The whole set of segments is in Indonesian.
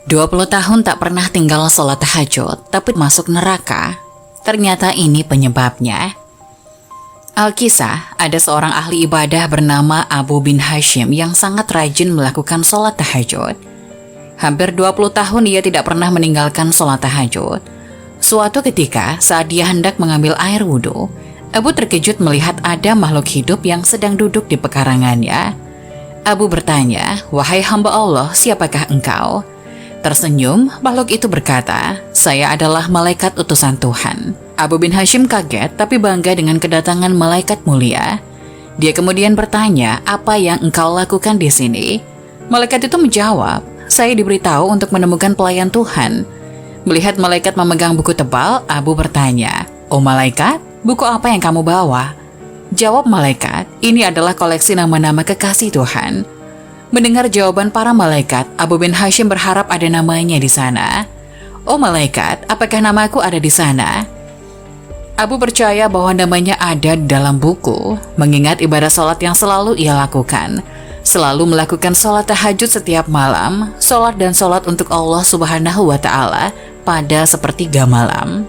20 tahun tak pernah tinggal sholat tahajud, tapi masuk neraka. Ternyata ini penyebabnya. Alkisah, ada seorang ahli ibadah bernama Abu bin Hashim yang sangat rajin melakukan sholat tahajud. Hampir 20 tahun ia tidak pernah meninggalkan sholat tahajud. Suatu ketika, saat dia hendak mengambil air wudhu, Abu terkejut melihat ada makhluk hidup yang sedang duduk di pekarangannya. Abu bertanya, "Wahai hamba Allah, siapakah engkau?" Tersenyum, makhluk itu berkata, "Saya adalah malaikat utusan Tuhan." Abu bin Hashim kaget tapi bangga dengan kedatangan malaikat mulia. Dia kemudian bertanya, "Apa yang engkau lakukan di sini?" Malaikat itu menjawab, "Saya diberitahu untuk menemukan pelayan Tuhan." Melihat malaikat memegang buku tebal, Abu bertanya, "Oh malaikat, buku apa yang kamu bawa?" Jawab malaikat, "Ini adalah koleksi nama-nama kekasih Tuhan." Mendengar jawaban para malaikat, Abu bin Hashim berharap ada namanya di sana. "Oh malaikat, apakah namaku ada di sana?" Abu percaya bahwa namanya ada di dalam buku, mengingat ibadah sholat yang selalu ia lakukan. Selalu melakukan sholat tahajud setiap malam, sholat dan sholat untuk Allah Subhanahu wa Ta'ala pada sepertiga malam.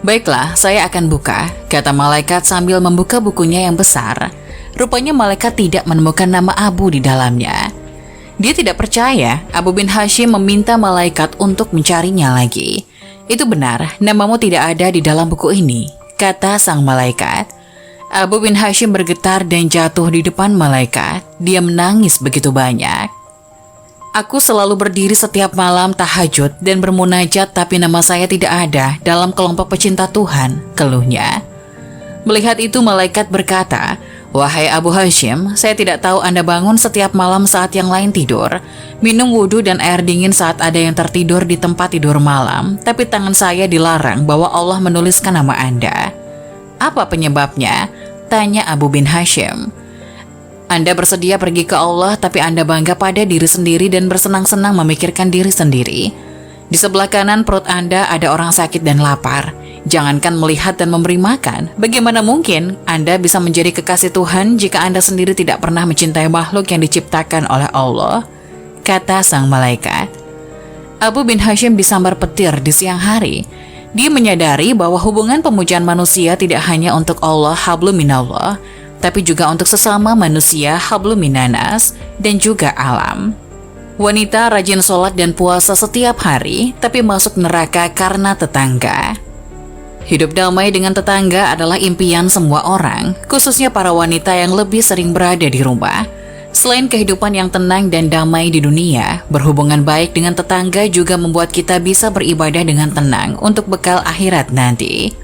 "Baiklah, saya akan buka," kata malaikat sambil membuka bukunya yang besar. Rupanya malaikat tidak menemukan nama Abu di dalamnya. Dia tidak percaya. Abu bin Hashim meminta malaikat untuk mencarinya lagi. "Itu benar, namamu tidak ada di dalam buku ini," kata sang malaikat. Abu bin Hashim bergetar dan jatuh di depan malaikat. Dia menangis begitu banyak. "Aku selalu berdiri setiap malam tahajud dan bermunajat, tapi nama saya tidak ada dalam kelompok pecinta Tuhan," keluhnya. Melihat itu malaikat berkata, "Wahai Abu Hashim, saya tidak tahu Anda bangun setiap malam saat yang lain tidur, minum wudhu dan air dingin saat ada yang tertidur di tempat tidur malam, tapi tangan saya dilarang bahwa Allah menuliskan nama Anda. Apa penyebabnya?" tanya Abu bin Hashim. "Anda bersedia pergi ke Allah, tapi Anda bangga pada diri sendiri dan bersenang-senang memikirkan diri sendiri. Di sebelah kanan perut Anda ada orang sakit dan lapar. Jangankan melihat dan memberi makan, bagaimana mungkin Anda bisa menjadi kekasih Tuhan jika Anda sendiri tidak pernah mencintai makhluk yang diciptakan oleh Allah?" kata sang malaikat. Abu bin Hashim disambar petir di siang hari. Dia menyadari bahwa hubungan pemujaan manusia tidak hanya untuk Allah hablum minallah, tapi juga untuk sesama manusia hablum minanas dan juga alam. Wanita rajin sholat dan puasa setiap hari, tapi masuk neraka karena tetangga. Hidup damai dengan tetangga adalah impian semua orang, khususnya para wanita yang lebih sering berada di rumah. Selain kehidupan yang tenang dan damai di dunia, berhubungan baik dengan tetangga juga membuat kita bisa beribadah dengan tenang untuk bekal akhirat nanti.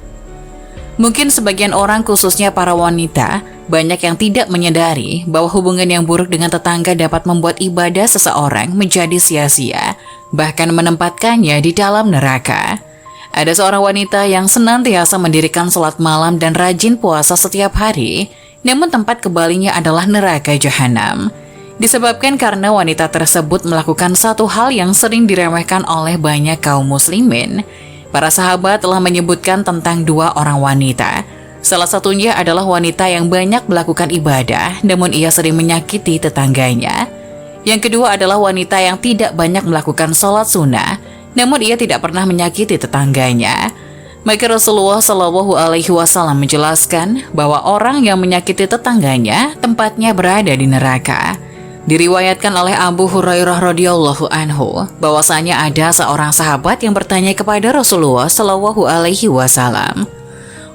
Mungkin sebagian orang, khususnya para wanita, banyak yang tidak menyadari bahwa hubungan yang buruk dengan tetangga dapat membuat ibadah seseorang menjadi sia-sia, bahkan menempatkannya di dalam neraka. Ada seorang wanita yang senantiasa mendirikan sholat malam dan rajin puasa setiap hari, namun tempat kembalinya adalah neraka jahanam. Disebabkan karena wanita tersebut melakukan satu hal yang sering diremehkan oleh banyak kaum muslimin. Para sahabat telah menyebutkan tentang dua orang wanita. Salah satunya adalah wanita yang banyak melakukan ibadah, namun ia sering menyakiti tetangganya. Yang kedua adalah wanita yang tidak banyak melakukan sholat sunnah, namun ia tidak pernah menyakiti tetangganya. Maka Rasulullah Shallallahu Alaihi Wasallam menjelaskan bahwa orang yang menyakiti tetangganya tempatnya berada di neraka. Diriwayatkan oleh Abu Hurairah radhiyallahu anhu bahwasanya ada seorang sahabat yang bertanya kepada Rasulullah Shallallahu Alaihi Wasallam,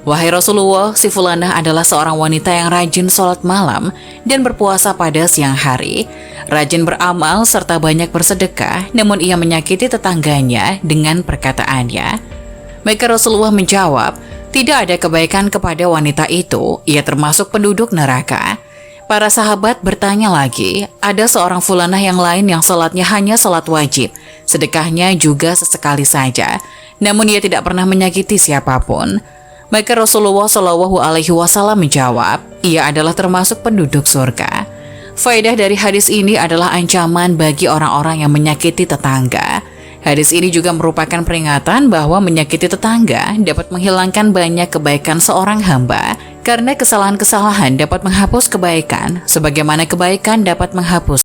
"Wahai Rasulullah, si fulanah adalah seorang wanita yang rajin sholat malam dan berpuasa pada siang hari, rajin beramal serta banyak bersedekah, namun ia menyakiti tetangganya dengan perkataannya." Maka Rasulullah menjawab, "Tidak ada kebaikan kepada wanita itu, ia termasuk penduduk neraka." Para sahabat bertanya lagi, ada seorang fulanah yang lain yang sholatnya hanya sholat wajib, sedekahnya juga sesekali saja, namun ia tidak pernah menyakiti siapapun. Maka Rasulullah Shallallahu Alaihi Wasallam menjawab, ia adalah termasuk penduduk surga. Faedah dari hadis ini adalah ancaman bagi orang-orang yang menyakiti tetangga. Hadis ini juga merupakan peringatan bahwa menyakiti tetangga dapat menghilangkan banyak kebaikan seorang hamba, karena kesalahan-kesalahan dapat menghapus kebaikan, sebagaimana kebaikan dapat menghapus